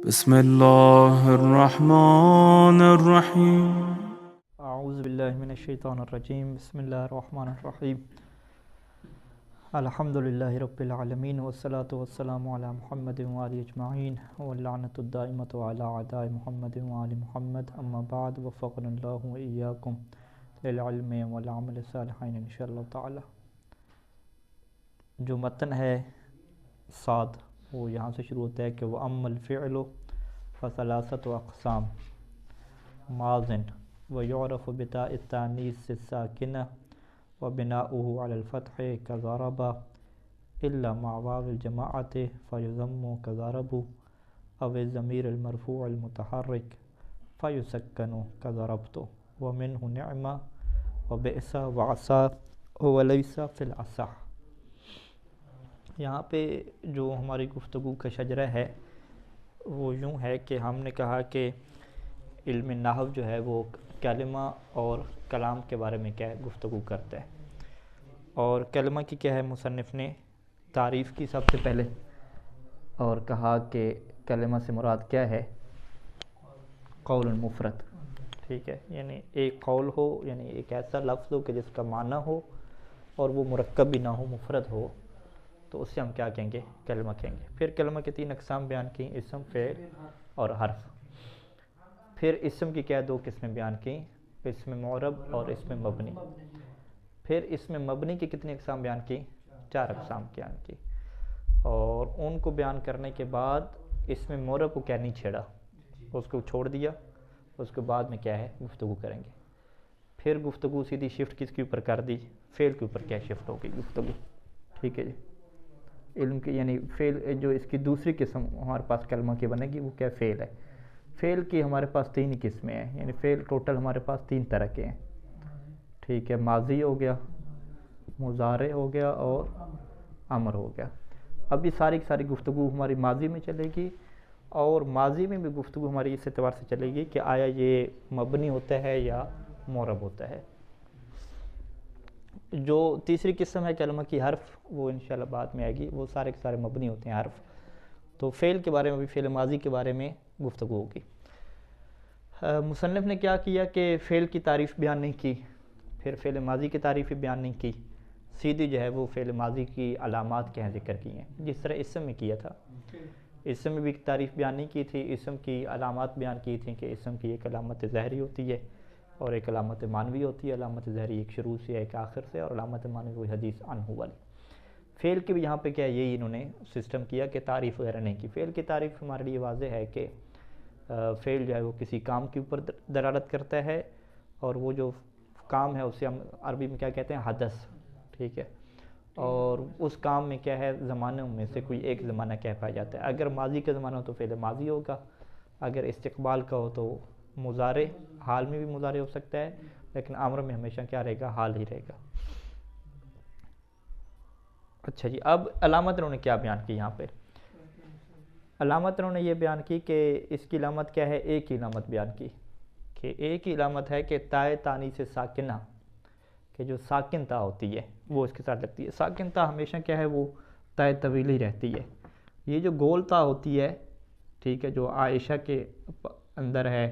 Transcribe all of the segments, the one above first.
بسم الله الرحمن الرحیم. اعوذ باللہ من الشیطان الرجیم. بسم اللہ الرحمن الرحیم. الحمدللہ رب العالمین والصلاة والسلام علی محمد وآلہ اجمعین واللعنۃ الدائمۃ علی اعداء محمد وآل محمد. اما بعد، وفقنا اللہ وإیاکم للعلم والعمل الصالحین انشاءاللہ تعالی. جو متن ہے سعد، وہ یہاں سے شروع ہوتا ہے کہ وَأَمَّا الْفِعْلُ فَثَلَاثَةُ أَقْسَامٍ ماضٍ وَيُعْرَفُ بِتَاءِ التَّأْنِيثِ السَّاكِنَةِ وَبِنَاؤُهُ عَلَى الْفَتْحِ كَضَرَبَ إِلَّا مَعَ وَاوِ الْجَمَاعَةِ فَيُضَمُّ كَضَرَبُ أَوِ الضَّمِيرِ الْمَرْفُوعِ الْمُتَحَرِّكِ فَيُسَكَّنُ كَضَرَبْتُ وَمِنْهُ نِعْمَ وَبِئْسَ وَعَسَى وَلَيْسَ فِي الْأَصَحِّ. یہاں پہ جو ہماری گفتگو کا شجرہ ہے وہ یوں ہے کہ ہم نے کہا کہ علم نحو جو ہے وہ کلمہ اور کلام کے بارے میں کیا ہے گفتگو کرتا ہے. اور کلمہ کی کیا ہے مصنف نے تعریف کی سب سے پہلے، اور کہا کہ کلمہ سے مراد کیا ہے؟ قول مفرد. ٹھیک ہے، یعنی ایک قول ہو، یعنی ایک ایسا لفظ ہو کہ جس کا معنی ہو اور وہ مرکب بھی نہ ہو، مفرد ہو، تو اس سے ہم کیا کہیں گے؟ کلمہ کہیں گے. پھر کلمہ کے 3 اقسام بیان کی: اسم، فعل اور حرف. پھر اسم کی کیا 2 قسمیں بیان کی: اسم معرب اور اسم مبنی. پھر اسم مبنی کی کتنی اقسام بیان کی؟ 4 اقسام بیان کی. اور ان کو بیان کرنے کے بعد اسم معرب کو کیا نہیں چھیڑا، اس کو چھوڑ دیا. اس کے بعد میں کیا ہے گفتگو کریں گے. پھر گفتگو سیدھی شفٹ کس کے اوپر کر دی؟ فعل کے اوپر کیا شفٹ ہو گئی گفتگو. ٹھیک ہے جی. علم کی یعنی فعل جو اس کی دوسری قسم ہمارے پاس کلمہ کی بنے گی وہ کیا؟ فعل ہے. فعل کی ہمارے پاس 3 ہی قسمیں ہیں، یعنی فعل ٹوٹل ہمارے پاس 3 طرح کے ہیں. ٹھیک ہے، ماضی ہو گیا، مضارع ہو گیا اور امر ہو گیا. اب یہ ساری کی ساری گفتگو ہماری ماضی میں چلے گی، اور ماضی میں بھی گفتگو ہماری اس اعتبار سے چلے گی کہ آیا یہ مبنی ہوتا ہے یا معرب ہوتا ہے. جو تیسری قسم ہے کلمہ کی حرف، وہ انشاءاللہ بعد میں آئے گی. وہ سارے کے سارے مبنی ہوتے ہیں حرف. تو فعل کے بارے میں بھی، فعل ماضی کے بارے میں گفتگو ہوگی. مصنف نے کیا کیا کہ فعل کی تعریف بیان نہیں کی، پھر فعل ماضی کی تعریف بھی بیان نہیں کی، سیدھی جو ہے وہ فعل ماضی کی علامات کے ہیں ذکر کی ہیں، جس طرح اسم میں کیا تھا. اسم میں بھی تعریف بیان نہیں کی تھی، اسم کی علامات بیان کی تھیں کہ اسم کی ایک علامت ظاہری ہوتی ہے اور ایک علامت معنوی ہوتی ہے. علامت ظاہری ایک شروع سے، ایک آخر سے، اور علامت معنوی کوئی حدیث عنہ والی. فعل کی بھی یہاں پہ کیا یہی انہوں نے سسٹم کیا کہ تعریف وغیرہ نہیں کی. فعل کی تعریف ہمارے لیے واضح ہے کہ فعل جو ہے وہ کسی کام کے اوپر دلالت کرتا ہے، اور وہ جو کام ہے اسے ہم عربی میں کیا کہتے ہیں؟ حدث. ٹھیک ہے، اور اس کام میں کیا ہے زمانوں میں سے کوئی ایک زمانہ کیا پایا جاتا ہے. اگر ماضی کا زمانہ ہو تو فعل ماضی ہوگا، اگر استقبال کا ہو تو مضارع، حال میں بھی مضارع ہو سکتا ہے، لیکن امر میں ہمیشہ کیا رہے گا؟ حال ہی رہے گا. اچھا جی، اب علامت انہوں نے کیا بیان کی یہاں پہ؟ علامت انہوں نے یہ بیان کی کہ اس کی علامت کیا ہے؟ ایک ہی علامت بیان کی کہ ایک ہی علامت ہے کہ تائے تانیث ساکنہ، کہ جو ساکن تا ہوتی ہے وہ اس کے ساتھ لگتی ہے. ساکن تا ہمیشہ کیا ہے؟ وہ تائے طویل ہی رہتی ہے. یہ جو گول تا ہوتی ہے، ٹھیک ہے، جو عائشہ کے اندر ہے،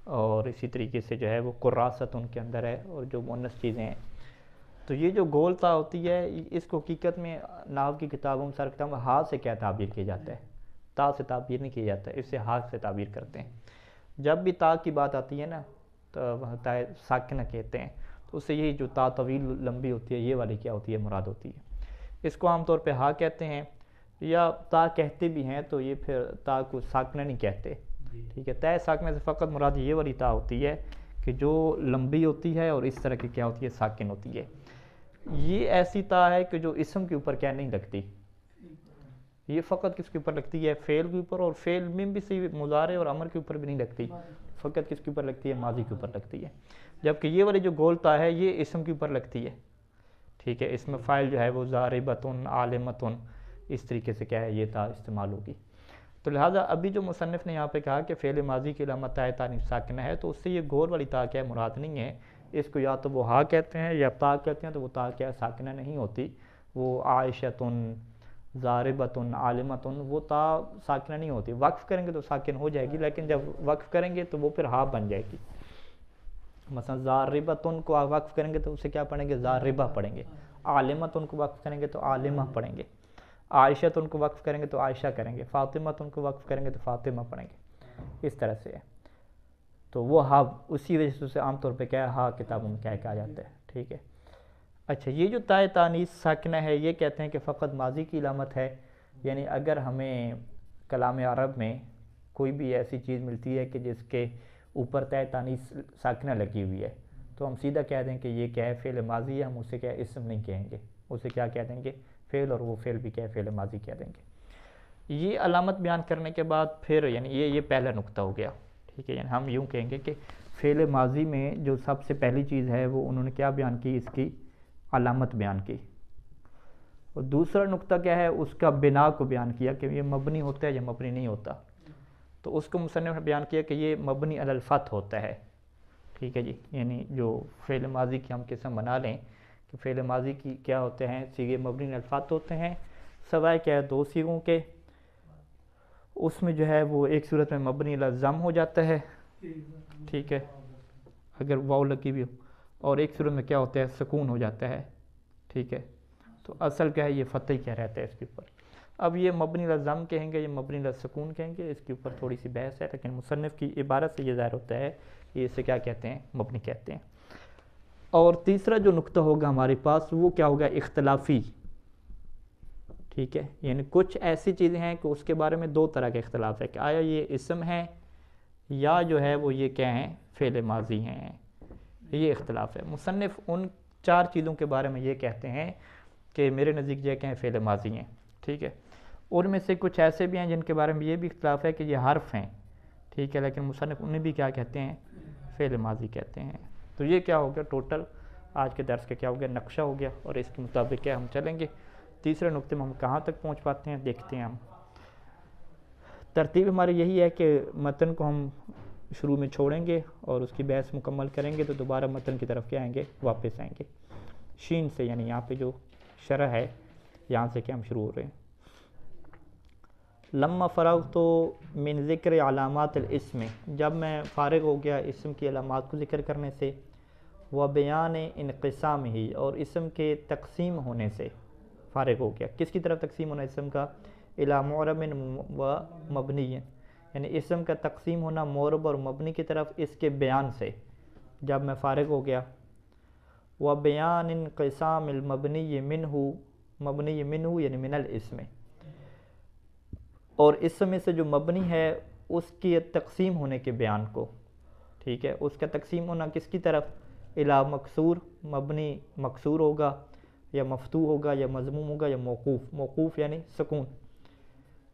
اور اسی طریقے سے جو ہے وہ قراست ان کے اندر ہے، اور جو مؤنث چیزیں ہیں، تو یہ جو گول تا ہوتی ہے اس کو حقیقت میں نحو کی کتابوں میں، سر کتابوں میں ہا سے کیا تعبیر کیا جاتا ہے؟ تا سے تعبیر نہیں کیا جاتا ہے، اس سے ہا سے تعبیر کرتے ہیں. جب بھی تا کی بات آتی ہے نا تو وہاں تا ساکنہ کہتے ہیں، تو اس سے یہی جو تا طویل لمبی ہوتی ہے یہ والی کیا ہوتی ہے؟ مراد ہوتی ہے. اس کو عام طور پہ ہا کہتے ہیں، یا تا کہتے بھی ہیں تو یہ پھر تا کو ساکنہ نہیں کہتے. ٹھیک ہے، تا ساکنہ سے فقط مراد یہ والی تا ہوتی ہے کہ جو لمبی ہوتی ہے اور اس طرح کی کیا ہوتی ہے؟ ساکن ہوتی ہے. یہ ایسی تا ہے کہ جو اسم کے اوپر کیا نہیں لگتی، یہ فقط کس کے اوپر لگتی ہے؟ فعل کے اوپر، اور فعل میں بھی سے مضارع اور امر کے اوپر بھی نہیں لگتی، فقط کس کے اوپر لگتی ہے؟ ماضی کے اوپر لگتی ہے. جبکہ یہ والی جو گول تا ہے یہ اسم کے اوپر لگتی ہے. ٹھیک ہے، اسم فاعل جو ہے وہ ضاربۃ، عالمۃ، اس طریقے سے کیا ہے یہ تا استعمال ہوگی. تو لہٰذا ابھی جو مصنف نے یہاں پہ کہا کہ فعل ماضی کی علامت تائے تانیث ساکنہ ہے، تو اس سے یہ گول والی تا کیا مراد نہیں ہے. اس کو یا تو وہ ہا کہتے ہیں یا تا کہتے ہیں، تو وہ تا کیا ساکنہ نہیں ہوتی، وہ عائشۃ، ضاربتن عالمتن، وہ تا ساکنہ نہیں ہوتی، وقف کریں گے تو ساکن ہو جائے گی، لیکن جب وقف کریں گے تو وہ پھر ہا بن جائے گی۔ مثلا ضاربتن کو وقف کریں گے تو اسے کیا پڑھیں گے؟ ضاربہ پڑھیں گے۔ عالمتن کو وقف کریں گے تو عالمہ پڑھیں گے۔ عائشۃ کو وقف کریں گے تو عائشہ کریں گے۔ فاطمۃ کو وقف کریں گے تو فاطمہ پڑھیں گے، اس طرح سے ہے۔ تو وہ ہا اسی وجہ سے اسے عام طور پہ کیا ہے، ہا کتابوں میں کیا کہا جاتا ہے، ٹھیک ہے۔ اچھا، یہ جو تائے تانیث ساکنہ ہے یہ کہتے ہیں کہ فقط ماضی کی علامت ہے، یعنی اگر ہمیں کلام عرب میں کوئی بھی ایسی چیز ملتی ہے کہ جس کے اوپر تائے تانیث ساکنہ لگی ہوئی ہے تو ہم سیدھا کہہ دیں کہ یہ کیا ہے، فعل ماضی ہے، ہم اسے کیا اسم نہیں کہیں گے، اسے کیا کہہ دیں گے؟ فعل، اور وہ فعل بھی کیا ہے، فعل ماضی کہہ دیں گے۔ یہ علامت بیان کرنے کے بعد پھر یعنی یہ پہلا نقطہ ہو گیا، ٹھیک ہے۔ یعنی ہم یوں کہیں گے کہ فعل ماضی میں جو سب سے پہلی چیز ہے وہ انہوں نے کیا بیان کی؟ اس کی علامت بیان کی۔ اور دوسرا نقطہ کیا ہے؟ اس کا بنا کو بیان کیا کہ یہ مبنی ہوتا ہے یا مبنی نہیں ہوتا۔ تو اس کو مصنف نے بیان کیا کہ یہ مبنی علی الفتح ہوتا ہے، ٹھیک ہے جی۔ یعنی جو فعل ماضی کی ہم قسم بنا لیں کہ فعل ماضی کی کیا ہوتے ہیں؟ صیغے مبنی علی الفتح ہوتے ہیں، سوائے کیا ہے؟ دو صیغوں کے۔ اس میں جو ہے وہ ایک صورت میں مبنی علی الضم ہو جاتا ہے، ٹھیک ہے، اگر واو لگی بھی ہو، اور ایک صورت میں کیا ہوتا ہے؟ سکون ہو جاتا ہے، ٹھیک ہے۔ تو اصل کیا ہے؟ یہ فتح کیا رہتا ہے اس کے اوپر۔ اب یہ مبنی علی الضم کہیں گے، یہ مبنی علی السکون کہیں گے، اس کے اوپر تھوڑی سی بحث ہے، لیکن مصنف کی عبارت سے یہ ظاہر ہوتا ہے کہ اسے کیا کہتے ہیں؟ مبنی کہتے ہیں۔ اور تیسرا جو نقطہ ہوگا ہمارے پاس وہ کیا ہوگا؟ اختلافی، ٹھیک ہے۔ یعنی کچھ ایسی چیزیں ہیں کہ اس کے بارے میں دو طرح کا اختلاف ہے کہ آیا یہ اسم ہے یا جو ہے وہ یہ کیا ہیں؟ فعل ماضی ہیں، یہ اختلاف ہے۔ مصنف ان چار چیزوں کے بارے میں یہ کہتے ہیں کہ میرے نزدیک یہ کہیں فعل ماضی ہیں، ٹھیک ہے۔ ان میں سے کچھ ایسے بھی ہیں جن کے بارے میں یہ بھی اختلاف ہے کہ یہ حرف ہیں، ٹھیک ہے، لیکن مصنف انہیں بھی کیا کہتے ہیں؟ فعل ماضی کہتے ہیں۔ تو یہ کیا ہو گیا؟ ٹوٹل آج کے درس کا کیا ہو گیا؟ نقشہ ہو گیا، اور اس کے مطابق کیا ہم چلیں گے۔ تیسرے نقطے میں ہم کہاں تک پہنچ پاتے ہیں دیکھتے ہیں ہم۔ ترتیب ہماری یہی ہے کہ متن کو ہم شروع میں چھوڑیں گے اور اس کی بحث مکمل کریں گے تو دوبارہ متن کی طرف کیا آئیں گے؟ واپس آئیں گے شین سے، یعنی یہاں پہ جو شرح ہے یہاں سے کیا ہم شروع ہو رہے ہیں۔ لما فرغت من ذکر علامات الاسم، جب میں فارغ ہو گیا اسم کی علامات کو ذکر کرنے سے، و بیان انقسام ہی، اور اسم کے تقسیم ہونے سے فارغ ہو گیا۔ کس کی طرف تقسیم ہونا اسم کا؟ الی معرب و مبنی، یعنی اسم کا تقسیم ہونا معرب اور مبنی کی طرف، اس کے بیان سے جب میں فارغ ہو گیا۔ و بیان انقسام المبنی منہ، مبنی منہ یعنی من الاسم، اور اسم میں سے جو مبنی ہے اس کی تقسیم ہونے کے بیان کو، ٹھیک ہے۔ اس کا تقسیم ہونا کس کی طرف؟ الی مکسور، مبنی مکسور ہوگا یا مفتوح ہوگا یا مضموم ہوگا یا موقوف، موقوف یعنی سکون۔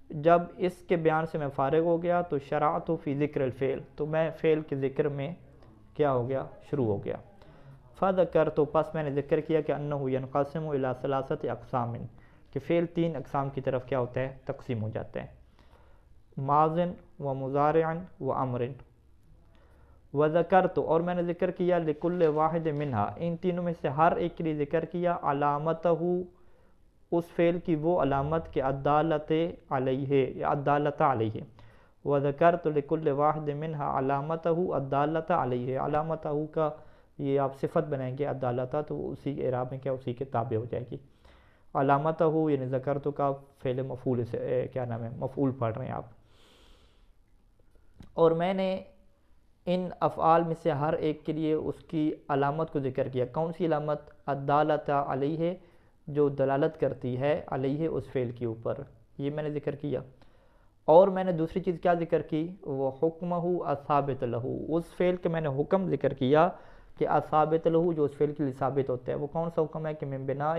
جب اس کے بیان سے میں فارغ ہو گیا تو شرعت فی ذکر الفعل، تو میں فعل کے ذکر میں کیا ہو گیا؟ شروع ہو گیا۔ فذکر، تو پس میں نے ذکر کیا کہ انہ ینقسم الی ثلاثۃ اقسام، کہ فعل تین اقسام کی طرف کیا ہوتا ہے؟ تقسیم ہو جاتا ہے، ماضٍ و مضارع و امر۔ وذکرت، اور میں نے ذکر کیا لکل واحد منہا، ان تینوں میں سے ہر ایک کے لیے ذکر کیا علامتہ، اس فعل کی وہ علامت کہ الدالۃ علیہ یا الدالۃ علیہ۔ وذکرت لکل واحد منہا علامتہ الدالۃ علیہ، علامتہ کا یہ آپ صفت بنائیں گے الدالۃ، تو اسی کے اعراب میں کیا اسی کے تابع ہو جائے گی۔ علامتہ یعنی ذکرت کا فعل مفعول سے کیا نام ہے؟ مفعول پڑھ رہے ہیں آپ۔ اور میں نے ان افعال میں سے ہر ایک کے لیے اس کی علامت کو ذکر کیا۔ کون سی علامت؟ الدالۃ علیہ، جو دلالت کرتی ہے علیہ اس فعل کے اوپر، یہ میں نے ذکر کیا۔ اور میں نے دوسری چیز کیا ذکر کی؟ وہ حکمہ الثابت لہ، اس فعل کے میں نے حکم ذکر کیا کہ الثابت لہ، جو اس فعل کے لیے ثابت ہوتا ہے۔ وہ کون سا حکم ہے؟ کہ من بناء،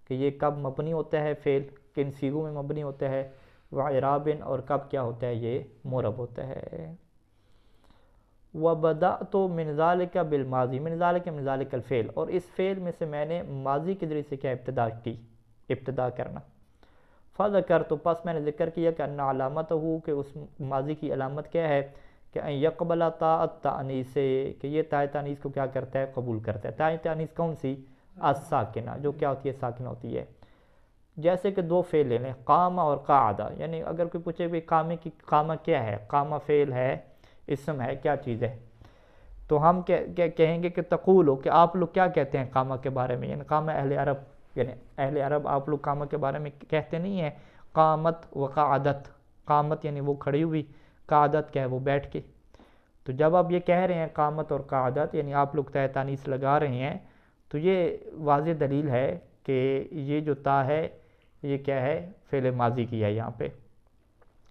کہ یہ کب مبنی ہوتا ہے فعل، کن صیغوں میں مبنی ہوتا ہے، وإعراب، اور کب کیا ہوتا ہے؟ یہ معرب ہوتا ہے۔ وبدأت من ذلك بالماضی، من ذلك من ذلك الفعل، اور اس فعل میں سے میں نے ماضی کے ذریعے سے کیا ابتدا کی؟ ابتدا کرنا۔ فذکرت، تو پس میں نے ذکر کیا کہ ان علامتہ، کہ اس ماضی کی علامت کیا ہے؟ کہ ان یقبل تاء التانیث، کہ یہ تاء تانیث کو کیا کرتا ہے؟ قبول کرتا ہے۔ تاء تانیث کون سی؟ الساکنہ، جو کیا ہوتی ہے؟ ساکنہ ہوتی ہے۔ جیسے کہ دو فعل لے لیں، قامہ اور قعدہ، یعنی اگر کوئی پوچھے بھی قامہ کیا ہے، قامہ فعل ہے، اسم ہے، کیا چیز ہے، تو ہم کہیں گے کہ تقولو، کہ آپ لوگ کیا کہتے ہیں قامہ کے بارے میں، یعنی قامہ اہل عرب، یعنی اہل عرب آپ لوگ قامہ کے بارے میں کہتے نہیں ہیں قامت و قعدت، قامت یعنی وہ کھڑی ہوئی، قعدت کیا ہے وہ بیٹھ کے. تو جب آپ یہ کہہ رہے ہیں قامت اور قعدت، یعنی آپ لوگ تا تانیث لگا رہے ہیں، تو یہ واضح دلیل ہے کہ یہ جو تا ہے یہ کیا ہے، فعل ماضی کی ہے. یہاں پہ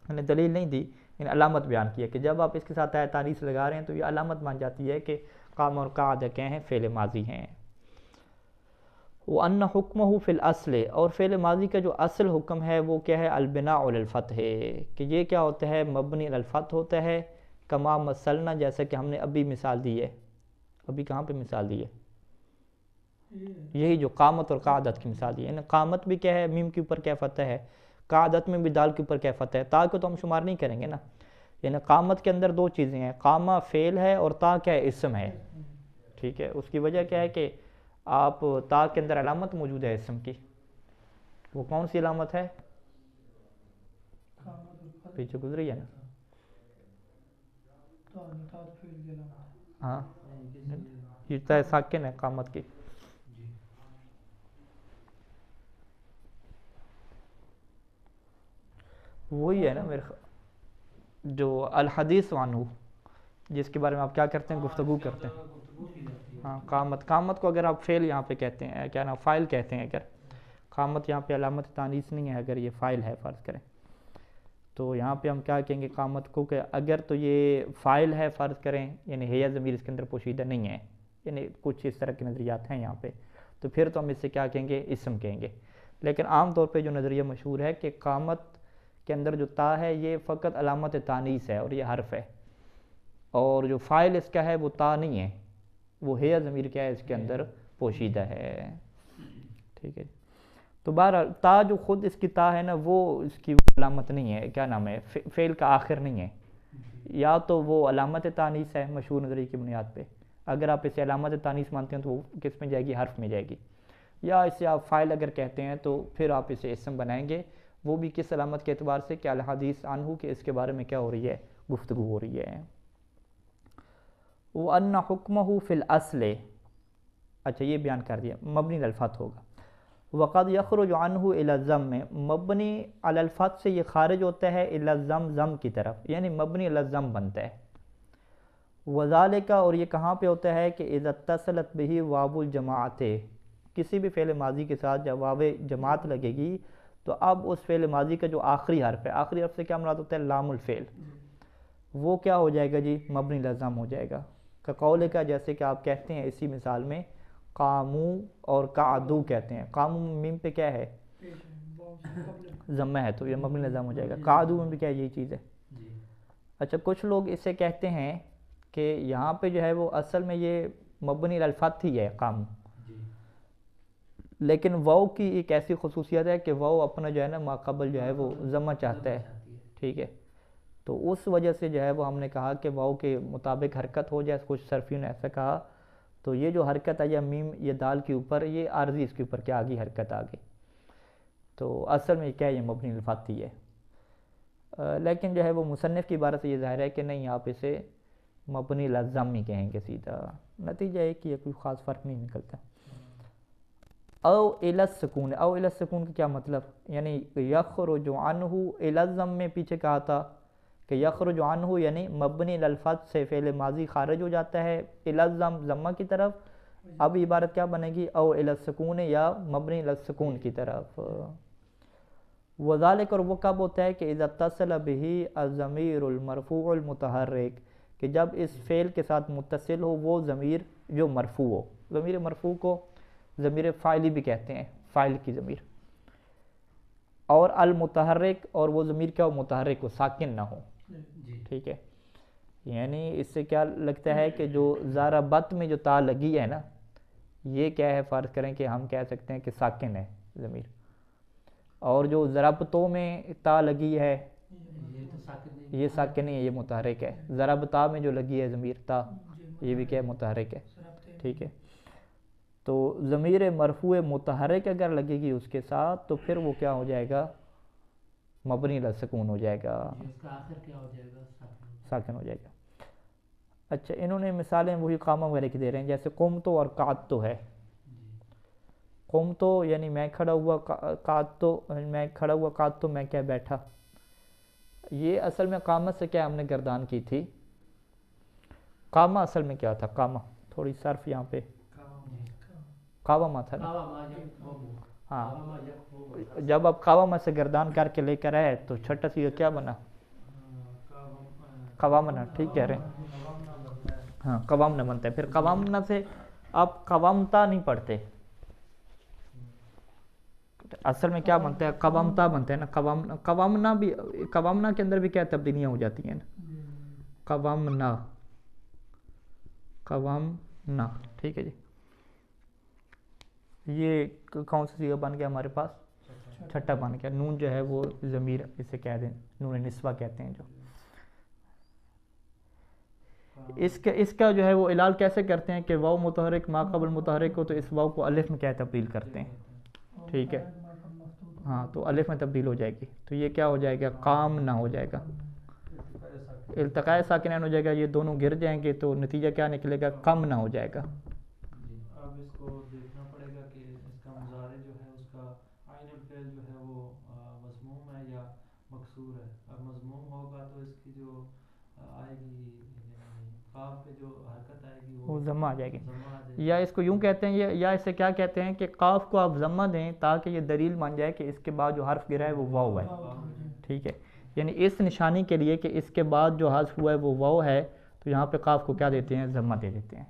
میں نے دلیل نہیں دی، یعنی علامت بیان کیا کہ جب آپ اس کے ساتھ تانیث لگا رہے ہیں تو یہ علامت مان جاتی ہے کہ قام اور قعدہ کیا ہیں، فعل ماضی ہیں. وَأَنَّ حُكْمَهُ فِي الْأَصْلِ، اور فعل ماضی کا جو اصل حکم ہے وہ کیا ہے، البناء علی الفتح، کہ یہ کیا ہوتا ہے، مبنی علی الفتح ہوتا ہے. کما مثلنا، جیسا کہ ہم نے ابھی مثال دی ہے، ابھی کہاں پہ مثال دی ہے، یہی جو قامت اور قعدت کی مثال دی ہے. یعنی قامت بھی کیا ہے، میم کے اوپر کیا فتح ہے، قعدت میں بھی دال کے اوپر کیا فتح ہے. تا کو تو ہم شمار نہیں کریں گے نا، یعنی قامت کے اندر دو چیزیں ہیں، قامہ فعل ہے اور تا کیا ہے، اسم ہے. ٹھیک ہے، اس کی وجہ کیا ہے کہ آپ تا کے اندر علامت موجود ہے اسم کی. وہ کون سی علامت ہے، پیچھے گزری ہے نا، ہاں یہ تا ساکن ہے قامت کی. وہی ہے نا میرے جو الحدیث عنہ، جس کے بارے میں آپ کیا کرتے ہیں، گفتگو کرتے ہیں. ہاں قامت کو اگر آپ فعل یہاں پہ کہتے ہیں، کیا نام، فاعل کہتے ہیں، اگر قامت یہاں پہ علامت تانیث نہیں ہے، اگر یہ فاعل ہے فرض کریں، تو یہاں پہ ہم کیا کہیں گے قامت کو، کہ اگر تو یہ فاعل ہے فرض کریں، یعنی ہے یا ضمیر اس کے اندر پوشیدہ نہیں ہے، یعنی کچھ اس طرح کے نظریات ہیں یہاں پہ، تو پھر تو ہم اس سے کیا کہیں گے، اسم کہیں گے. لیکن عام طور پہ جو نظریہ مشہور ہے کہ قامت کے اندر جو تا ہے یہ فقط علامت تانیث ہے اور یہ حرف ہے، اور جو فاعل اس کا ہے وہ تا نہیں ہے، وہ ہے یا ضمیر کیا ہے اس کے اندر پوشیدہ ہے. ٹھیک ہے، تو بہرحال تا جو خود اس کی تا ہے نا، وہ اس کی علامت نہیں ہے، کیا نام ہے، فعل کا آخر نہیں ہے. یا تو وہ علامت تانیث ہے مشہور نظریے کی بنیاد پہ، اگر آپ اسے علامت تانیث مانتے ہیں تو وہ کس میں جائے گی، حرف میں جائے گی. یا اسے آپ فاعل اگر کہتے ہیں تو پھر آپ اسے اسم بنائیں گے، وہ بھی کس علامت کے اعتبار سے کہ الحدیث عنہ، کہ اس کے بارے میں کیا ہو رہی ہے، گفتگو ہو رہی ہے. وَأَنَّ حُكْمَهُ فِي الْأَصْلِ، اچھا یہ بیان کر دیا، مبنی علی الفتح ہوگا. وقد یخرج عنہ الی الضم، مبنی علی الفتح سے یہ خارج ہوتا ہے الی الضم، ضم کی طرف، یعنی مبنی علی الضم بنتا ہے. وذالک، اور یہ کہاں پہ ہوتا ہے کہ اذا اتصلت بہ واو الجماعت، کسی بھی فعل ماضی کے ساتھ جب واو جماعت لگے گی تو اب اس فعل ماضی کا جو آخری حرف ہے، آخری حرف سے کیا مراد ہوتا ہے، لام الفعل، وہ کیا ہو جائے گا جی، مبنی علی الضم ہو جائے گا. کا قول کا، جیسے کہ آپ کہتے ہیں اسی مثال میں قامو اور قعدو کہتے ہیں، قامو میم پہ کیا ہے، ضمہ ہے، تو یہ مبنی علی الضم ہو جائے گا. قعدو میں بھی کیا یہی چیز ہے. اچھا کچھ لوگ اسے کہتے ہیں کہ یہاں پہ جو ہے وہ اصل میں یہ مبنی علی الفتح ہی ہے قامو، لیکن واو کی ایک ایسی خصوصیت ہے کہ واو اپنا جو ہے نا ماقبل جو ہے وہ ضمہ چاہتا ہے. ٹھیک ہے، تو اس وجہ سے جو ہے وہ ہم نے کہا کہ واو کے مطابق حرکت ہو جائے، کچھ صرفیوں نے ایسا کہا. تو یہ جو حرکت ہے یا میم یہ دال کے اوپر، یہ عارضی اس کے اوپر کیا آگئی، حرکت آگئی، تو اصل میں کیا ہے، یہ مبنی الفتح ہی ہے. لیکن جو ہے وہ مصنف کی عبارت سے یہ ظاہر ہے کہ نہیں، آپ اسے مبنی علی الضم ہی کہیں گے سیدھا. نتیجہ ہے کہ یہ کوئی خاص فرق نہیں نکلتا. او الی السکون، او الی السکون کا کیا مطلب، یعنی یخرج عنہ الی الضم میں پیچھے کہا تھا کہ یخرج عنہ یعنی مبنی علی الفتح سے فعل ماضی خارج ہو جاتا ہے الی الضم، ضمہ کی طرف. اب عبارت کیا بنے گی، او الی السکون، یا مبنی علی السکون کی طرف. وذالک، اور وہ کب ہوتا ہے کہ اذا اتصل بہ الضمیر المرفوع المتحرک، کہ جب اس فعل کے ساتھ متصل ہو وہ ضمیر جو مرفوع ہو. ضمیر مرفوع کو ضمیر فاعلی بھی کہتے ہیں، فاعل کی ضمیر. اور المتحرک، اور وہ ضمیر کیا ہو، متحرک ہو، ساکن نہ ہو. ٹھیک ہے، یعنی اس سے کیا لگتا ہے کہ جو ضربت میں جو تا لگی ہے نا، یہ کیا ہے، فرض کریں کہ ہم کہہ سکتے ہیں کہ ساکن ہے ضمیر، اور جو ضربتوں میں تا لگی ہے یہ ساکن نہیں ہے، یہ متحرک ہے. ضربتا میں جو لگی ہے ضمیر تا، یہ بھی کیا ہے، متحرک ہے. ٹھیک ہے، تو اب یہ جو ضربتا میں جو لگی ہے ضمیر تا، یہ بھی کیا ہے، متحرک ہے. ٹھیک ہے، ضربتا میں جو لگی ہے ضمیر تا، یہ بھی کیا ہے، متحرک ہے. ٹھیک ہے، اب یہ بات کلیئر ہے. تو ضمیر مرفوع متحرک اگر لگے گی اس کے ساتھ تو پھر وہ کیا ہو جائے گا؟ مبنی علی السکون ہو جائے گا، اس کا آخر کیا ہو جائے گا؟ ساکن ہو جائے گا۔ اچھا انہوں نے مثالیں وہی قامہ وغیرہ کی دے رہے ہیں، جیسے قمتو اور قعدتو ہے۔ قمتو یعنی میں کھڑا ہوا، قعدتو میں کھڑا ہوا، قعدتو میں کیا بیٹھا۔ یہ اصل میں قامت سے کیا ہم نے گردان کی تھی؟ قامہ اصل میں کیا تھا؟ قامہ تھوڑی صرف یہاں پہ قاومہ تھا نا، ہاں جب آپ قاومہ سے گردان کر کے لے کر آئے تو چھٹا سی کیا بنا؟ قوامنا، ٹھیک کہہ رہے ہیں، ہاں قوامنا بنتا ہے۔ پھر قوامنا سے آپ قوامتا نہیں پڑھتے، اصل میں کیا بنتا ہے؟ قوامتا بنتا ہے نا۔ قوامنا بھی، قوامنا کے اندر بھی کیا تبدیلیاں ہو جاتی ہیں نا، قوامنا، قوامنا، ٹھیک ہے جی۔ یہ کون سا صیغہ بن گیا ہمارے پاس؟ چھٹا بن گیا۔ نون جو ہے وہ ضمیر اسے کہہ دیں، نون نسوہ کہتے ہیں جو۔ اس کا جو ہے وہ علال کیسے کرتے ہیں کہ واو متحرک ما قبل متحرک ہو تو اس واو کو الف میں کیا تبدیل کرتے ہیں، ٹھیک ہے، ہاں تو الف میں تبدیل ہو جائے گی، تو یہ کیا ہو جائے گا؟ قام نہ ہو جائے گا، التقاء ساکنین ہو جائے گا، یہ دونوں گر جائیں گے تو نتیجہ کیا نکلے گا؟ کم نہ ہو جائے گا۔ اب اس کو دیکھنا پڑے گا کہ اس کا مضارع جو ہے اس کا عین الفعل جو ہے وہ مضموم ہے یا مکسور ہے۔ اب مضموم ہوگا تو اس کی جو آئے گی قاف پہ جو حرکت آئے گی وہ ضمہ آ جائے گی، یا اس کو یوں کہتے ہیں، یا اسے کیا کہتے ہیں کہ قاف کو آپ ضمہ دیں تاکہ یہ دلیل مان جائے کہ اس کے بعد جو حرف گرا ہے وہ واو ہے، ٹھیک ہے، یعنی اس نشانی کے لیے کہ اس کے بعد جو حذف ہوا ہے وہ واو ہے، تو یہاں پہ قاف کو کیا دیتے ہیں؟ ضمہ دے دیتے ہیں،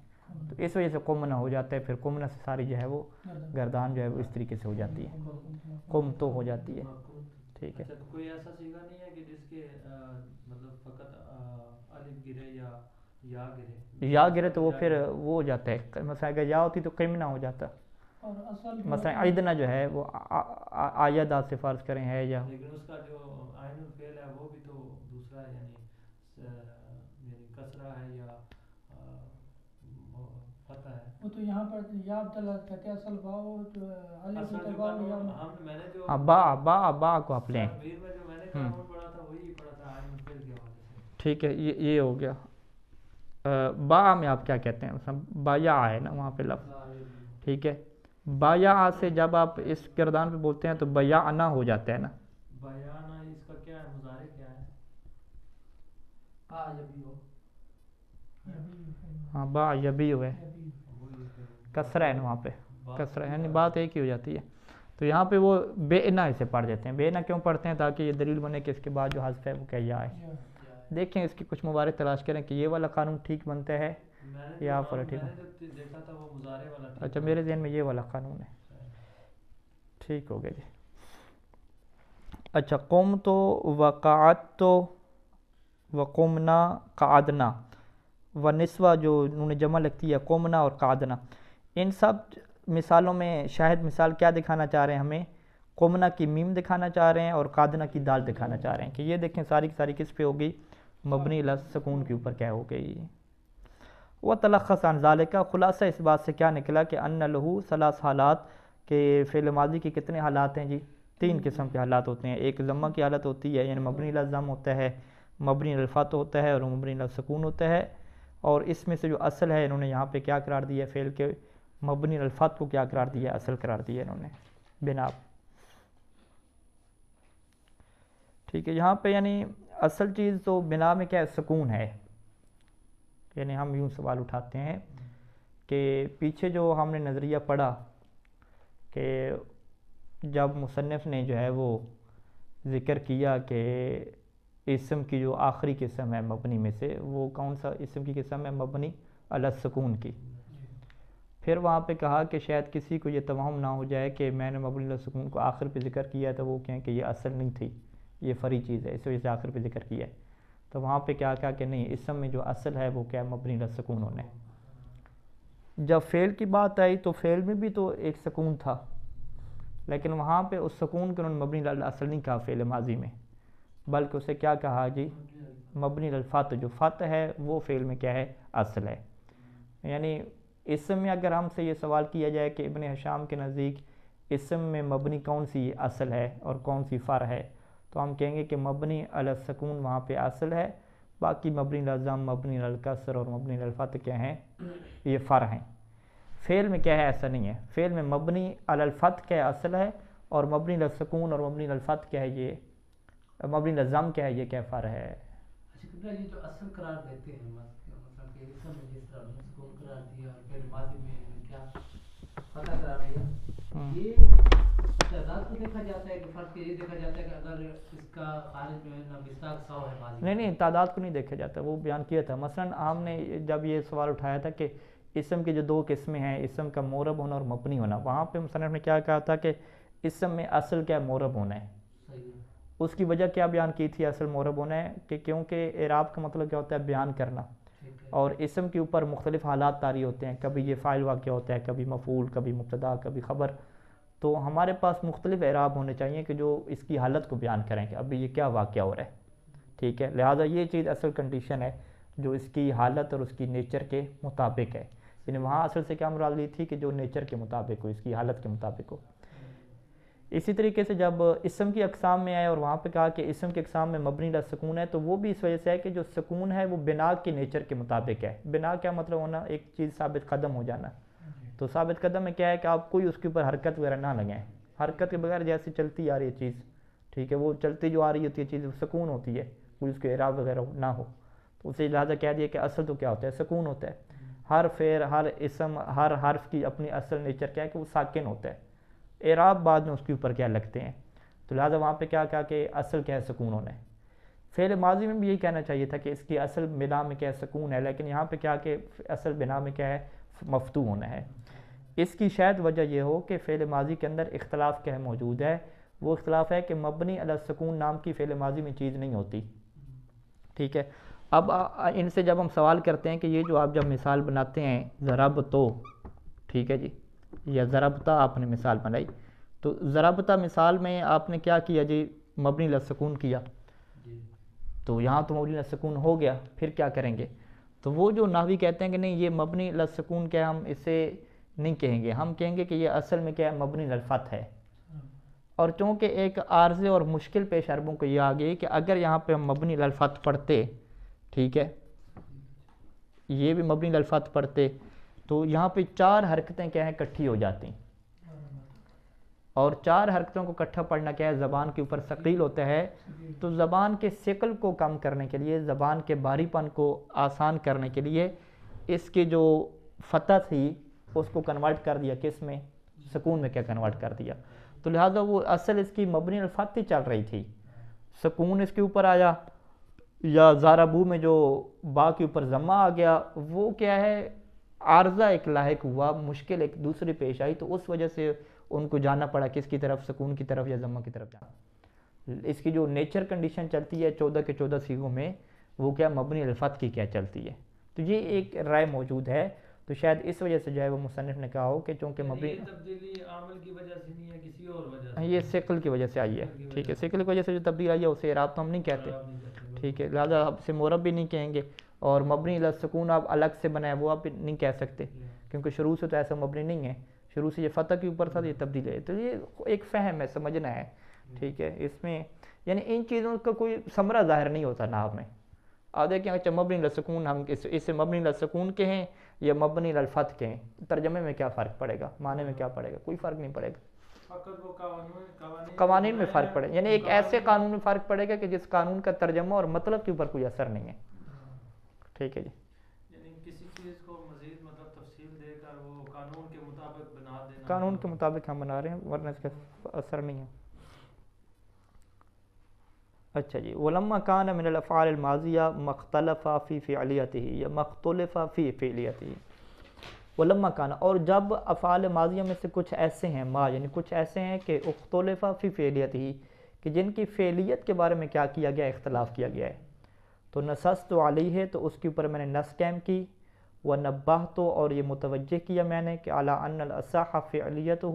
تو اس وجہ سے قمنا ہو جاتا ہے۔ پھر قمنا سے ساری جو ہے وہ گردان جو ہے وہ اس طریقے سے ہو جاتی ہے، قم تو ہو جاتی ہے، ٹھیک ہے۔ کوئی ایسا صیغہ نہیں ہے کہ جس کے مطلب فقط الف گرے یا گرے؟ یا گرے تو وہ پھر وہ ہو جاتا ہے، مثلا اگر یا ہوتی تو قمنا ہو جاتا، مثلا عیدنا جو ہے وہ آیدہ سے فرض کریں ہے، یا لیکن اس کا جو عین الفعل ہے وہ بھی تو دوسرا ہے، یعنی کسرہ ہے یا فتح ہے، وہ تو یہاں پر یا عبداللہ کہتے ہیں اصل واو الف میں نے جو با کو آپ لیں، تقریر میں جو میں نے قانون پڑھا تھا وہی پڑھا تھا عین الفعل کے حوالے سے، ٹھیک ہے، یہ ہو گیا۔ با میں آپ کیا کہتے ہیں؟ مثلا بایا ہے نا وہاں پہ لفظ، ٹھیک ہے، بایا سے جب آپ اس گردان پہ بولتے ہیں تو بیانا ہو جاتا ہے نا، بیانا اس کا کیا ہے؟ مضارع کیا ہے؟ ہاں با یبی ہوئے، کسرہ ہے نا وہاں پہ، کسرہ یعنی بات ایک ہی ہو جاتی ہے، تو یہاں پہ وہ بے انا اسے پڑھ دیتے ہیں۔ بے انا کیوں پڑھتے ہیں؟ تاکہ یہ دلیل بنے کہ اس کے بعد جو حذف ہے وہ کیا یا ہے۔ دیکھیں اس کی کچھ مبارک تلاش کریں کہ یہ والا قانون ٹھیک بنتا ہے یا پر ٹھیک ہے۔ دیکھا تھا وہ مضارع والا، اچھا میرے ذہن میں یہ والا قانون ہے، ٹھیک ہو گیا جی۔ اچھا قمتو وقعدتو وقمنا قعدنا ونسوہ جو انہوں نے جمع لگتی ہے قمنا اور قعدنا، ان سب مثالوں میں شاہد مثال کیا دکھانا چاہ رہے ہیں ہمیں؟ قمنا کی میم دکھانا چاہ رہے ہیں اور قعدنا کی دال دکھانا چاہ رہے ہیں کہ یہ دیکھیں ساری کی ساری کس پہ ہوگی؟ مبنی علی السکون کے اوپر کیا ہو گئی۔ وتلخص عن ذالک، خلاصہ اس بات سے کیا نکلا کہ ان لہو ثلاث حالات، کہ فعل ماضی کے کتنے حالات ہیں جی؟ 3 قسم کے حالات ہوتے ہیں۔ ایک ضمہ کی حالت ہوتی ہے، یعنی مبنی علی الضم ہوتا ہے، مبنی علی الفتح ہوتا ہے اور مبنی علی السکون ہوتا ہے، اور اس میں سے جو اصل ہے انہوں نے یہاں پہ کیا قرار دیا ہے؟ فعل کے مبنی علی الفتح کو کیا قرار دیا ہے؟ اصل قرار دیا انہوں نے بنا، ٹھیک ہے۔ یہاں پہ یعنی اصل چیز تو بنا میں کیا ہے؟ سکون ہے، یعنی ہم یوں سوال اٹھاتے ہیں کہ پیچھے جو ہم نے نظریہ پڑھا کہ جب مصنف نے جو ہے وہ ذکر کیا کہ اسم کی جو آخری قسم ہے مبنی میں سے، وہ کون سا اسم کی قسم ہے؟ مبنی علی السکون کی، پھر وہاں پہ کہا کہ شاید کسی کو یہ توہم نہ ہو جائے کہ میں نے مبنی علی السکون کو آخر پہ ذکر کیا تو وہ کہیں کہ یہ اصل نہیں تھی، یہ فری چیز ہے، اس وجہ سے آخر پہ ذکر کیا ہے، تو وہاں پہ کیا کہا کہ نہیں، اسم میں جو اصل ہے وہ کیا؟ مبنی علی السکون ہونا ہے۔ جب فعل کی بات آئی تو فعل میں بھی تو ایک سکون تھا، لیکن وہاں پہ اس سکون کو انہوں نے مبنی علی الاصل نہیں کہا فعل ماضی میں، بلکہ اسے کیا کہا جی؟ مبنی علی الفتح، جو فتح ہے وہ فعل میں کیا ہے؟ اصل ہے، یعنی اسم میں اگر ہم سے یہ سوال کیا جائے کہ ابن ہشام کے نزدیک اسم میں مبنی کون سی اصل ہے اور کون سی فرع ہے، تو ہم کہیں گے کہ مبنی علی السکون وہاں پہ اصل ہے، باقی مبنی علی الضم، مبنی علی الکسر اور مبنی علی الفتح کیا ہیں، یہ فرع ہیں۔ فعل میں کیا ہے، ایسا نہیں ہے، فعل میں مبنی علی الفتح کیا ہے، اصل ہے، اور مبنی علی السکون اور مبنی علی الفتح کیا ہے، یہ مبنی علی الضم کیا ہے، یہ کیا فرع ہے۔ اچھا قبلہ یہ جو اصل قرار دیتے ہیں مطلب کہ اسم میں جس طرح سکون قرار دیا اور پھر ماضی میں کیا فتح قرار دیا، یہ تعداد کو دیکھا جاتا ہے کہ فرق یہ دیکھا جاتا ہے کہ اگر اس کا خارج میں نا مصداق 100 ہے ماضی میں، نہیں تعداد کو نہیں دیکھا جاتا، وہ بیان کیا تھا۔ مثلا ہم نے جب یہ سوال اٹھایا تھا کہ اسم کے جو دو قسمیں ہیں، اسم کا مورب ہونا اور مبنی ہونا، وہاں پہ مصنف نے کیا کہا تھا کہ اسم میں اصل کیا مورب ہونا ہے، صحیح ہے، اس کی وجہ کیا بیان کی تھی، اصل مورب ہونا ہے کہ کیونکہ اعراب کا مطلب کیا ہوتا ہے، بیان کرنا، ٹھیک ہے، اور اسم کے اوپر مختلف حالات طاری ہوتے ہیں، کبھی یہ فاعل واقع ہوتا ہے، کبھی مفعول، کبھی مبتدا، کبھی خبر، تو ہمارے پاس مختلف اعراب ہونے چاہیے کہ جو اس کی حالت کو بیان کریں کہ ابھی یہ کیا واقعہ ہو رہا ہے، ٹھیک ہے، لہٰذا یہ چیز اصل کنڈیشن ہے جو اس کی حالت اور اس کی نیچر کے مطابق ہے، یعنی وہاں اصل سے کیا مراد لی تھی کہ جو نیچر کے مطابق ہو، اس کی حالت کے مطابق ہو۔ اسی طریقے سے جب اسم کی اقسام میں آئے اور وہاں پہ کہا کہ اسم کی اقسام میں مبنی علی السکون ہے، تو وہ بھی اس وجہ سے ہے کہ جو سکون ہے وہ بنا کے نیچر کے مطابق ہے۔ بنا کیا مطلب ہونا، ایک چیز ثابت قدم ہو جانا، تو ثابت قدم میں کیا ہے کہ آپ کوئی اس کے اوپر حرکت وغیرہ نہ لگائیں، حرکت کے بغیر جیسے چلتی آ رہی ہے چیز، ٹھیک ہے، وہ چلتی جو آ رہی ہوتی ہے چیز سکون ہوتی ہے، کوئی اس کے اعراب وغیرہ نہ ہو، تو اسے لہٰذا کہہ دیا کہ اصل تو کیا ہوتا ہے، سکون ہوتا ہے۔ ہر فعل، ہر اسم، ہر حرف کی اپنی اصل نیچر کیا ہے کہ وہ ساکن ہوتا ہے، اعراب بعد میں اس کے اوپر کیا لگتے ہیں، تو لہٰذا وہاں پہ کیا کہا کہ اصل کیا ہے، سکون ہونا ہے۔ فعل ماضی میں بھی یہی کہنا چاہیے تھا کہ اس کی اصل بنا میں کیا ہے، سکون ہے، لیکن یہاں پہ کیا کہ اصل بنا میں کیا ہے، مفتوح ہونا ہے۔ اس کی شاید وجہ یہ ہو کہ فعل ماضی کے اندر اختلاف کیا ہے، موجود ہے، وہ اختلاف ہے کہ مبنی علی السکون نام کی فعل ماضی میں چیز نہیں ہوتی، ٹھیک ہے۔ اب ان سے جب ہم سوال کرتے ہیں کہ یہ جو آپ جب مثال بناتے ہیں ضربتو، ٹھیک ہے جی، یا ضربتا آپ نے مثال بنائی، تو ضربتا مثال میں آپ نے کیا کیا جی، مبنی علی السکون کیا، تو یہاں تو مبنی علی السکون ہو گیا، پھر کیا کریں گے، تو وہ جو نحوی کہتے ہیں کہ نہیں یہ مبنی علی السکون کیا، ہم اسے نہیں کہیں گے، ہم کہیں گے کہ یہ اصل میں کیا ہے، مبنی علی الفتح ہے۔ اور چونکہ ایک عارضے اور مشکل پیش عربوں کو یہ آ گئی کہ اگر یہاں پہ ہم مبنی علی الفتح پڑھتے، ٹھیک ہے، یہ بھی مبنی علی الفتح پڑھتے، تو یہاں پہ 4 حرکتیں کیا ہیں، اکٹھی ہو جاتی، اور 4 حرکتوں کو اکٹھا پڑھنا کیا ہے، زبان کے اوپر ثقیل ہوتا ہے، تو زبان کے ثقل کو کم کرنے کے لیے، زبان کے بھاری پن کو آسان کرنے کے لیے اس کی جو فتح تھی اس کو کنورٹ کر دیا کس میں، سکون میں کیا کنورٹ کر دیا، تو لہٰذا وہ اصل اس کی مبنی علی الفتح چل رہی تھی، سکون اس کے اوپر آیا، یا ضربو میں جو با کے اوپر ضمہ آ گیا، وہ کیا ہے، عارضہ ایک لاحق ہوا، مشکل ایک دوسری پیش آئی، تو اس وجہ سے ان کو جانا پڑا کس کی طرف، سکون کی طرف یا ضمہ کی طرف جانا۔ اس کی جو نیچر کنڈیشن چلتی ہے 14 کے 14 صیغوں میں، وہ کیا مبنی علی الفتح کی کیا چلتی ہے، تو یہ ایک رائے موجود ہے، تو شاید اس وجہ سے جو ہے وہ مصنف نے کہا ہو کہ چونکہ مبنی، یہ تبدیلی عامل کی وجہ سے نہیں ہے، کسی اور وجہ سے، یہ ثقل کی وجہ سے آئی ہے، ٹھیک ہے، ثقل کی وجہ سے جو تبدیل آئی ہے اسے اعراب تو ہم نہیں کہتے، ٹھیک ہے، لہٰذا اب سے مورب بھی نہیں کہیں گے، اور مبنی علی السکون آپ الگ سے بنائے وہ آپ نہیں کہہ سکتے، کیونکہ شروع سے تو ایسا مبنی نہیں ہے، شروع سے یہ فتح کے اوپر تھا، یہ تبدیل ہے، تو یہ ایک فہم ہے، سمجھنا ہے، ٹھیک ہے، اس میں یعنی ان چیزوں کا کوئی ثمرہ ظاہر نہیں ہوتا نحو میں، آپ دیکھیں اچھا مبنی علی السکون ہم اسے مبنی علی السکون کہیں یا مبنی علی الفتح کہیں، ترجمے میں کیا فرق پڑے گا، معنی میں کیا پڑے گا، کوئی فرق نہیں پڑے گا، فقط وہ قوانین میں فرق پڑے، یعنی ایک ایسے قانون میں فرق پڑے گا کہ جس قانون کا ترجمہ اور مطلب کے اوپر کوئی اثر نہیں ہے، ٹھیک ہے جی، یعنی کسی چیز کو مزید مطلب تفصیل دے کر وہ قانون کے مطابق بنا دینا، قانون کے مطابق ہم بنا رہے ہیں، ورنہ اس کا اثر نہیں ہے۔ اچھا جی، ولما کان من الافعال الماضیہ مختلف فی فعلیتہ یا مختلف فی فعلیتہ، ولما کان، اور جب افعال ماضیہ میں سے کچھ ایسے ہیں، ما یعنی کچھ ایسے ہیں کہ اختلف فی فعلیتہ، کہ جن کی فعلیت کے بارے میں کیا کیا گیا، اختلاف کیا گیا ہے، تو نصصت علیہ، تو اس کے اوپر میں نے نص قائم کی، ونبہت، اور یہ متوجہ کیا میں نے کہ علی ان الاصح فعلیتہ،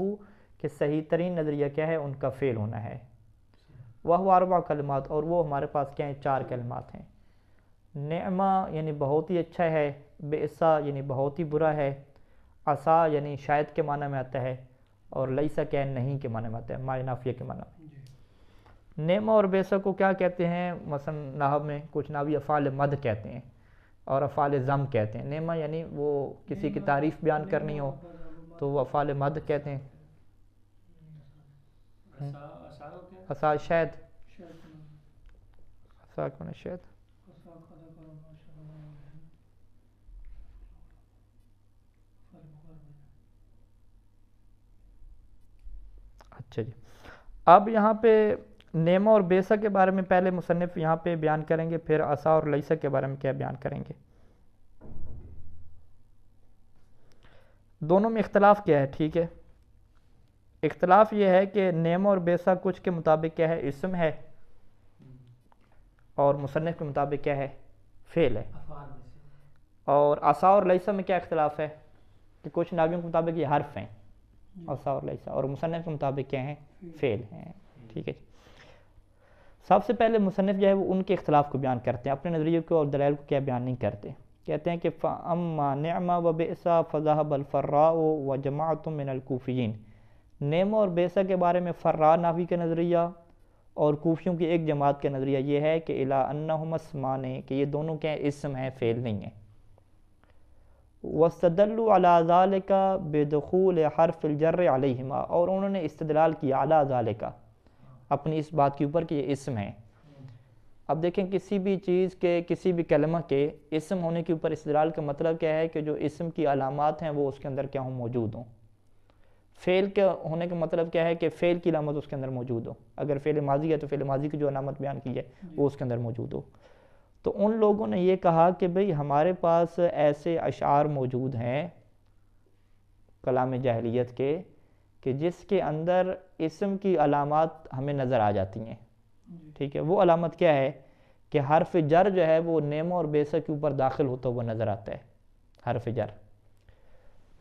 کہ صحیح ترین نظریہ کیا ہے، ان کا فعل ہونا ہے، وہ 4 کلمات، اور وہ ہمارے پاس کیا ہیں، 4 کلمات ہیں، نعمہ یعنی بہت ہی اچھا ہے، بئسا یعنی بہت ہی برا ہے، عصا یعنی شاید کے معنی میں آتا ہے، اور لیسا کیا ہے نہیں کے معنی میں آتا ہے، ما نافیہ کے معنی میں۔ نعمہ اور بیسا کو کیا کہتے ہیں؟ مثلا نحو میں کچھ نحوی افعال مد کہتے ہیں اور افعال ضم کہتے ہیں۔ نعمہ یعنی وہ کسی کی تعریف بیان کرنی ہو تو وہ افعال مد کہتے ہیں۔ عصا شاید، عصا کون ہے؟ شاید اچھا جی۔ اب یہاں پہ نعمہ اور بیسا کے بارے میں پہلے مصنف یہاں پہ بیان کریں گے، پھر عصا اور لیسا کے بارے میں کیا بیان کریں گے۔ دونوں میں اختلاف کیا ہے؟ ٹھیک ہے، اختلاف یہ ہے کہ نعمہ اور بیسا کچھ کے مطابق کیا ہے؟ اسم ہے، اور مصنف کے مطابق کیا ہے؟ فعل ہے۔ اور عصا اور لیسا میں کیا اختلاف ہے؟ کہ کچھ ناویوں کے مطابق یہ حرف ہیں عصا اور لیسا، اور مصنف کے مطابق کیا ہیں؟ فعل ہیں۔ ٹھیک ہے، سب سے پہلے مصنف جو ہے وہ ان کے اختلاف کو بیان کرتے ہیں، اپنے نظریے کو اور دلائل کو کیا بیان نہیں کرتے۔ کہتے ہیں کہ فَأَمَّا نِعْمَ وَبِئْسَ فَذَهَبَ الْفَرَّاءُ وَجَمَاعَةٌ مِّنَ الْكُوفِيِّينَ۔ نعمہ اور بیسا کے بارے میں فرا نحوی کا نظریہ اور کوفیوں کی ایک جماعت کا نظریہ یہ ہے کہ اِلَىٰ أَنَّهُمَا اسْمَانِ، کہ یہ دونوں کیا ہیں؟ اسم ہیں، فعل نہیں ہیں۔ وَاسْتَدَلُّوا عَلَىٰ ذَلِكَ بِدُخُولِ حَرْفِ الْجَرِّ عَلَيْهِمَا، اور انہوں نے استدلال کیا عَلَىٰ ذَلِكَ، اپنی اس بات کے اوپر کہ یہ اسم ہیں۔ اب دیکھیں کسی بھی چیز کے، کسی بھی کلمہ کے اسم ہونے کے اوپر استدلال کا مطلب کیا ہے؟ کہ جو اسم کی علامات ہیں وہ اس کے اندر کیا ہوں؟ موجود ہوں۔ فعل کے ہونے کا مطلب کیا ہے؟ کہ فعل کی علامت اس کے اندر موجود ہو۔ اگر فعل ماضی ہے تو فعل ماضی کی جو علامت بیان کی ہے وہ اس کے اندر موجود ہو۔ تو ان لوگوں نے یہ کہا کہ بھئی ہمارے پاس ایسے اشعار موجود ہیں کلام جاہلیت کے کہ جس کے اندر اسم کی علامات ہمیں نظر آ جاتی ہیں۔ ٹھیک ہے، وہ علامت کیا ہے؟ کہ حرف جر جو ہے وہ نعمہ اور بیسا کے اوپر داخل ہوتا ہوا نظر آتا ہے، حرف جر۔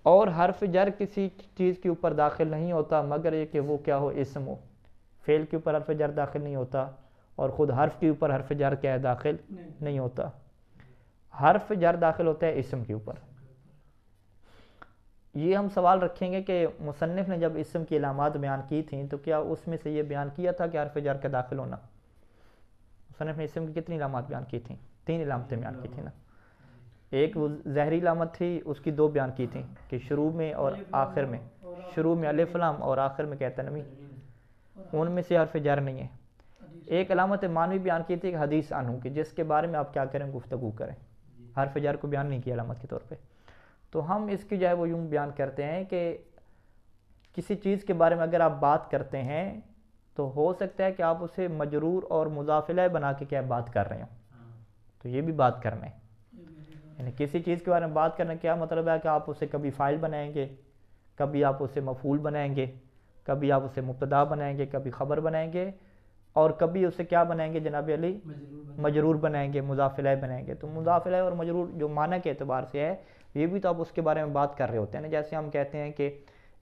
اور حرف جر کسی چیز کے اوپر داخل نہیں ہوتا مگر یہ کہ وہ کیا ہو؟ اسم ہو۔ فعل کے اوپر حرف جر داخل نہیں ہوتا، اور خود حرف کے اوپر حرف جر کیا ہے؟ داخل نہیں ہوتا۔ حرف جر داخل ہوتا ہے اسم کے اوپر۔ یہ ہم سوال رکھیں گے کہ مصنف نے جب اسم کی علامات بیان کی تھیں تو کیا اس میں سے یہ بیان کیا تھا کہ حرف جر کا داخل ہونا؟ مصنف نے اسم کی کتنی علامات بیان کی تھیں؟ 3 علامتیں بیان کی تھیں نا۔ ایک وہ ظاہری علامت تھی، اس کی 2 بیان کی تھیں کہ شروع میں اور آخر میں، شروع میں الف لام اور آخر میں کہتا ہے نمی، ان میں سے حرف جر نہیں ہے۔ ایک علامت معنوی بیان کی تھی کہ حدیث عنہ، کہ جس کے بارے میں آپ کیا کریں؟ گفتگو کریں۔ حرف جر کو بیان نہیں کیا علامت کے طور پہ۔ تو ہم اس کی جو ہے وہ یوں بیان کرتے ہیں کہ کسی چیز کے بارے میں اگر آپ بات کرتے ہیں تو ہو سکتا ہے کہ آپ اسے مجرور اور مضاف الیہ بنا کے کیا بات کر رہے ہوں، تو یہ بھی بات کرنا ہے۔ یعنی کسی چیز کے بارے میں بات کرنا کیا مطلب ہے؟ کہ آپ اسے کبھی فاعل بنائیں گے، کبھی آپ اسے مفعول بنائیں گے، کبھی آپ اسے مبتدا بنائیں گے، کبھی خبر بنائیں گے، اور کبھی اسے کیا بنائیں گے جناب علی؟ مجرور بنائیں گے، مضاف الیہ بنائیں گے۔ تو مضاف الیہ اور مجرور جو معنی کے اعتبار سے ہے یہ بھی تو آپ اس کے بارے میں بات کر رہے ہوتے ہیں نا۔ جیسے ہم کہتے ہیں کہ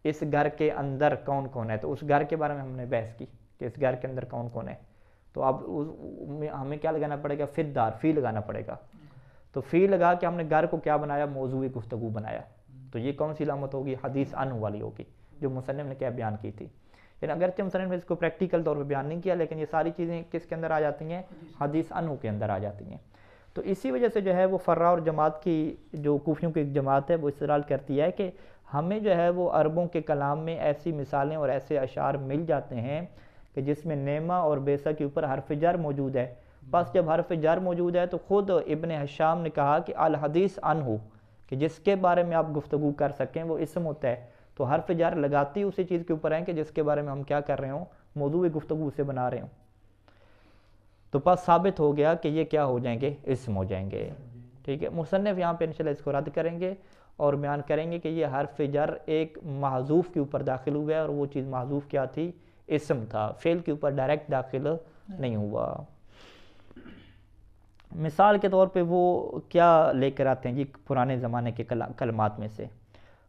اس گھر کے اندر کون کون ہے، تو اس گھر کے بارے میں ہم نے بحث کی کہ اس گھر کے اندر کون کون ہے، تو اب ہمیں کیا لگانا پڑے گا؟ فدار، فی لگانا پڑے گا۔ تو فی لگا کے ہم نے گھر کو کیا بنایا؟ موضوع گفتگو بنایا۔ تو یہ کون سی علامت ہوگی؟ حدیث عنہ والی ہوگی، جو مصنف نے کیا بیان کی تھی۔ یعنی اگرچہ مصنف نے اس کو پریکٹیکل طور پہ بیان نہیں کیا، لیکن یہ ساری چیزیں کس کے اندر آ جاتی ہیں؟ حدیث عنہ کے اندر آ جاتی ہیں۔ تو اسی وجہ سے جو ہے وہ فرا اور جماعت کی جو کوفیوں کی ایک جماعت ہے وہ استدلال کرتی ہے کہ ہمیں جو ہے وہ عربوں کے کلام میں ایسی مثالیں اور ایسے اشعار مل جاتے ہیں کہ جس میں نعمہ اور بیسا کے اوپر حرف جر موجود ہے۔ بس جب حرف جر موجود ہے تو خود ابن حشام نے کہا کہ الحدیث عنہ، کہ جس کے بارے میں آپ گفتگو کر سکیں وہ اسم ہوتا ہے، تو حرف جر لگاتی اسی چیز کے اوپر ہیں کہ جس کے بارے میں ہم کیا کر رہے ہوں؟ موضوع گفتگو سے بنا رہے ہوں۔ تو بس ثابت ہو گیا کہ یہ کیا ہو جائیں گے؟ اسم ہو جائیں گے۔ ٹھیک ہے، مصنف یہاں پہ انشاءاللہ اس کو رد کریں گے اور بیان کریں گے کہ یہ حرف جر ایک محذوف کے اوپر داخل ہوا ہے، اور وہ چیز محذوف کیا تھی؟ اسم تھا، فعل کے اوپر ڈائریکٹ داخل نہیں ہوا۔ مثال کے طور پہ وہ کیا لے کر آتے ہیں جی پرانے زمانے کے کلمات میں سے؟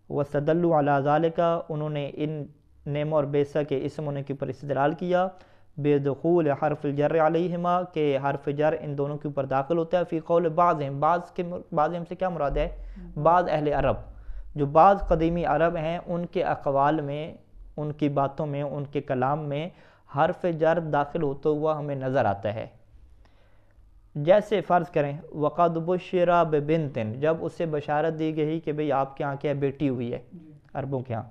وَاسْتَدَلُّوا عَلَىٰ ذَلِكَ، انہوں نے ان نعمہ اور بیسا کے اسم ہونے کے اوپر استدلال کیا بِدُخُولِ حرف الجر علیہما، کہ حرف جر ان دونوں کے اوپر داخل ہوتا ہے، فی قول بعض سے کیا مراد ہے؟ بعض اہل عرب، جو بعض قدیمی عرب ہیں ان کے اقوال میں، ان کی باتوں میں، ان کے کلام میں حرف جر داخل ہوتا ہوا ہمیں نظر آتا ہے۔ جیسے فرض کریں وَقَدْ بُشِّرَ بِبِنْتٍ، جب اسے بشارت دی گئی کہ بھئی آپ کے ہاں کیا بیٹی ہوئی ہے عربوں کے ہاں،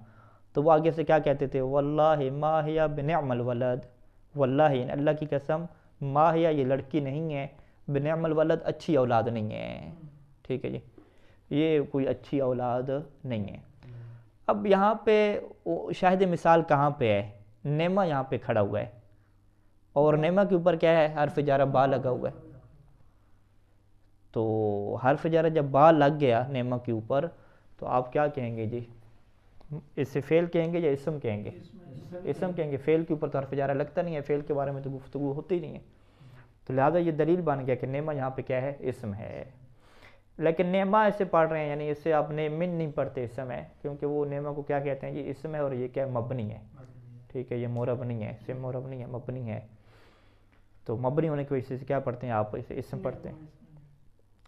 تو وہ آگے سے کیا کہتے تھے؟ وَاللَّهِ مَا هِيَ بِنِعْمَ الْوَلَدِ، واللہ اللہ کی قسم، ما ہیا یہ لڑکی نہیں ہے، بنعم الولد اچھی اولاد نہیں ہے، ٹھیک ہے جی، یہ کوئی اچھی اولاد نہیں ہے۔ اب یہاں پہ شاہد مثال کہاں پہ ہے؟ نیما یہاں پہ کھڑا ہوا ہے، اور نیما کے اوپر کیا ہے؟ حرف جارہ با لگا ہوا ہے۔ تو حرف جارہ جب با لگ گیا نیما کے اوپر تو آپ کیا کہیں گے جی؟ اسے فعل کہیں گے یا اسم کہیں گے؟ اسم کہیں گے، فعل کے اوپر تو حرف جارہ لگتا نہیں ہے، فعل کے بارے میں تو گفتگو ہوتی نہیں ہے، تو لہٰذا یہ دلیل بن گیا کہ نیما یہاں پہ کیا ہے؟ اسم ہے۔ لیکن نیما ایسے پڑھ رہے ہیں، یعنی اسے آپ نیمن نہیں پڑھتے، اسم ہے، کیونکہ وہ نیما کو کیا کہتے ہیں؟ یہ اسم ہے اور یہ کیا ہے؟ مبنی ہے، ٹھیک ہے، یہ مورب نہیں ہے، اسم مورب نہیں ہے، مبنی ہے، تو مبنی ہونے کی وجہ سے کیا پڑھتے ہیں آپ؟ اسے اسم پڑھتے ہیں۔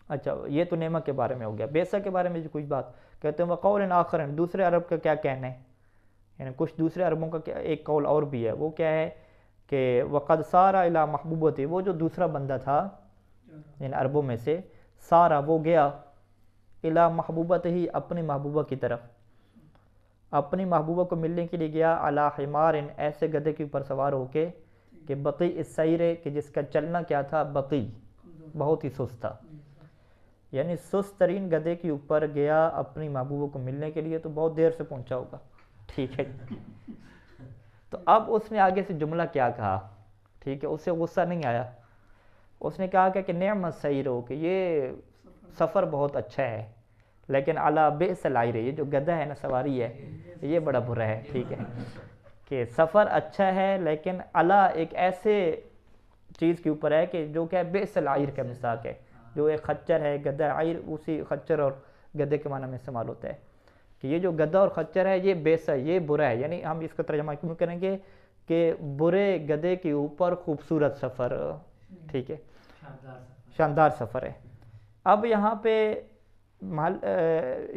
اچھا، یہ تو نیما کے بارے میں ہو گیا۔ بیسا کے بارے میں جو کچھ بات کہتے ہیں وقول آخر، دوسرے عرب کا کیا کہنا ہے؟ یعنی کچھ دوسرے عربوں کا ایک قول اور بھی ہے، وہ کیا ہے کہ وقد سارا الی محبوبتی، وہ جو دوسرا بندہ تھا یعنی عربوں میں سے، سارا وہ گیا الی محبوبت ہی، اپنی محبوبہ کی طرف، اپنی محبوبہ کو ملنے کے لیے گیا، علی حمار، ایسے گدھے کے اوپر سوار ہو کے کہ بطیء السیر، کہ جس کا چلنا کیا تھا؟ بطیء، بہت ہی سست تھا، یعنی سست ترین گدھے کے اوپر گیا اپنی محبوبہ کو ملنے کے لیے، تو بہت دیر سے پہنچا ہوگا، ٹھیک ہے۔ تو اب اس نے آگے سے جملہ کیا کہا؟ ٹھیک ہے، اسے غصہ نہیں آیا، اس نے کہا کہ نعم السیر، کہ یہ سفر بہت اچھا ہے، لیکن علی بئس العیر، یہ جو گدھا ہے نا، سواری ہے، یہ بڑا برا ہے، ٹھیک ہے، کہ سفر اچھا ہے لیکن علی ایک ایسے چیز کے اوپر ہے کہ جو کہ بئس العیر کا مساق ہے، جو ایک خچر ہے، گدھا، عیر اسی خچر اور گدھے کے معنی میں استعمال ہوتا ہے، کہ یہ جو گدھا اور خچر ہے یہ بیسا، یہ برا ہے، یعنی ہم اس کا ترجمہ کیوں کریں گے کہ برے گدھے کے اوپر خوبصورت سفر، ٹھیک ہے، شاندار سفر ہے۔ اب یہاں پہ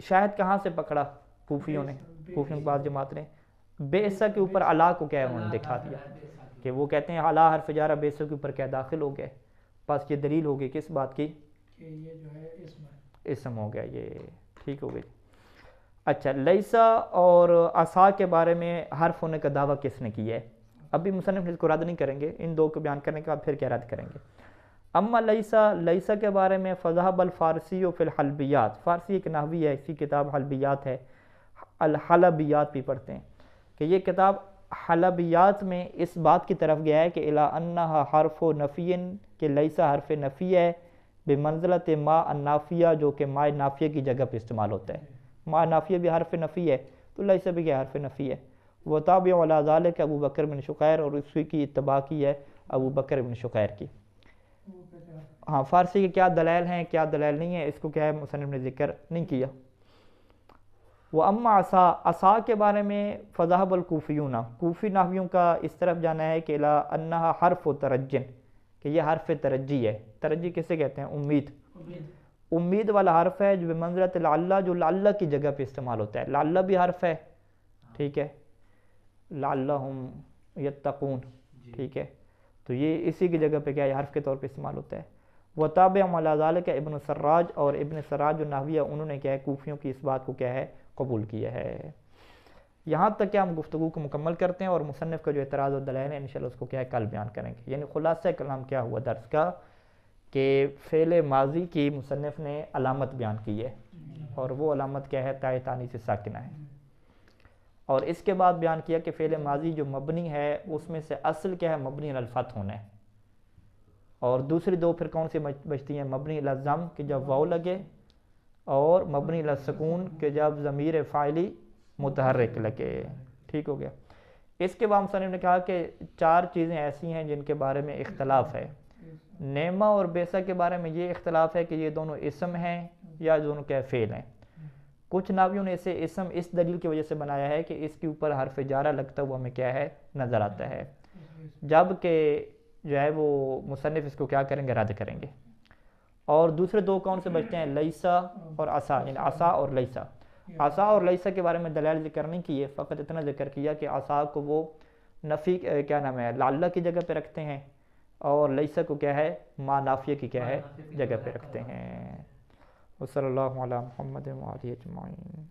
شاہد کہاں سے پکڑا کوفیوں نے، کوفیوں کی بعض جماعت نے؟ بیسا کے اوپر علا کو کیا ہے انہوں نے دکھا دیا، کہ وہ کہتے ہیں علا حرف جارہ بیسا کے اوپر کیا داخل ہو گئے، بس یہ دلیل ہو گئی کس بات کی؟ کہ یہ جو ہے اسم ہو گیا، یہ ٹھیک ہو گئی۔ اچھا، لیسا اور عصا کے بارے میں حرف ہونے کا دعویٰ کس نے کیا ہے؟ ابھی مصنف اس کو رد نہیں کریں گے، ان دو کو بیان کرنے کے بعد پھر کیا رد کریں گے۔ اما لیسا کے بارے میں فذهب الفارسی فی الحلبیات، فارسی ایک نحوی ہے، اسی کتاب حلبیات ہے، الحلبیات بھی پڑھتے ہیں، کہ یہ کتاب حلبیات میں اس بات کی طرف گیا ہے کہ الی انہا حرف نفی، کہ لیسا حرف نفی ہے، بمنزلت ما النافیہ، جو کہ ما نافیہ کی جگہ پہ استعمال ہوتا ہے، ما نافیہ بھی حرف نفی ہے تو لیسا بھی کیا حرف نفی ہے۔ وہ تابع علی ذالک ابو بکر بن شقیر، اور اسی کی اتباع کی ہے ابو بکر بن شقیر کی۔ ہاں، فارسی کے کیا دلائل ہیں کیا دلائل نہیں ہے، اس کو کیا ہے مصنف نے ذکر نہیں کیا۔ وہ اما عصا کے بارے میں فذهب الکوفیون، کوفی نحویوں کا اس طرف جانا ہے کہ الی انہا حرف ترجن، کہ یہ حرف ترجی ہے، ترجی کسے کہتے ہیں؟ امید، امید والا حرف ہے، جو بمنزلت لعل، جو لعل کی جگہ پہ استعمال ہوتا ہے، لعل بھی حرف ہے، ٹھیک ہے، لعلہم یتقون، ٹھیک ہے، تو یہ اسی کی جگہ پہ کیا ہے؟ حرف کے طور پہ استعمال ہوتا ہے۔ وتابع علی ذالک ابن سراج، اور ابن سراج جو نحویہ، انہوں نے کیا ہے؟ کوفیوں کی اس بات کو کیا ہے؟ قبول کیا ہے۔ یہاں تک کہ ہم گفتگو کو مکمل کرتے ہیں، اور مصنف کا جو اعتراض و دلائل ہے انشاءاللہ اس کو کیا ہے؟ کل بیان کریں گے۔ یعنی خلاصہ کلام کیا ہوا درس کا، کہ فعل ماضی کی مصنف نے علامت بیان کی ہے، اور وہ علامت کیا ہے؟ تائے تانیث ساکنہ ہے، اور اس کے بعد بیان کیا کہ فعل ماضی جو مبنی ہے اس میں سے اصل کیا ہے؟ مبنی علی الفتح ہونا ہے، اور دوسری دو پھر کون سی بچتی ہیں؟ مبنی علی الضم، کہ جب واو لگے، اور مبنی علی السکون، کہ جب ضمیر فاعلی متحرک لگے، ٹھیک ہو گیا۔ اس کے بعد مصنف نے کہا کہ چار چیزیں ایسی ہیں جن کے بارے میں اختلاف ہے۔ نیما اور بیسا کے بارے میں یہ اختلاف ہے کہ یہ دونوں اسم ہیں یا دونوں کیا فعل ہیں۔ کچھ ناویوں نے اسے اسم اس دلیل کی وجہ سے بنایا ہے کہ اس کے اوپر حرف جارہ لگتا ہوا ہمیں کیا ہے؟ نظر آتا ہے، جبکہ جو ہے وہ مصنف اس کو کیا کریں گے؟ رد کریں گے۔ اور دوسرے دو کون سے بچتے ہیں؟ لیسا اور عصا، یعنی عصا اور لیسا۔ عصا اور لیسا کے بارے میں دلائل ذکر نہیں کیے، فقط اتنا ذکر کیا کہ عصا کو وہ نفی کیا نام ہے لعلہ کی جگہ پہ رکھتے ہیں، اور لیسا کو کیا ہے ما نافیہ کی کیا ہے جگہ پہ رکھتے ہیں۔ وصلی اللہ علی محمد وآلہ اجمعین۔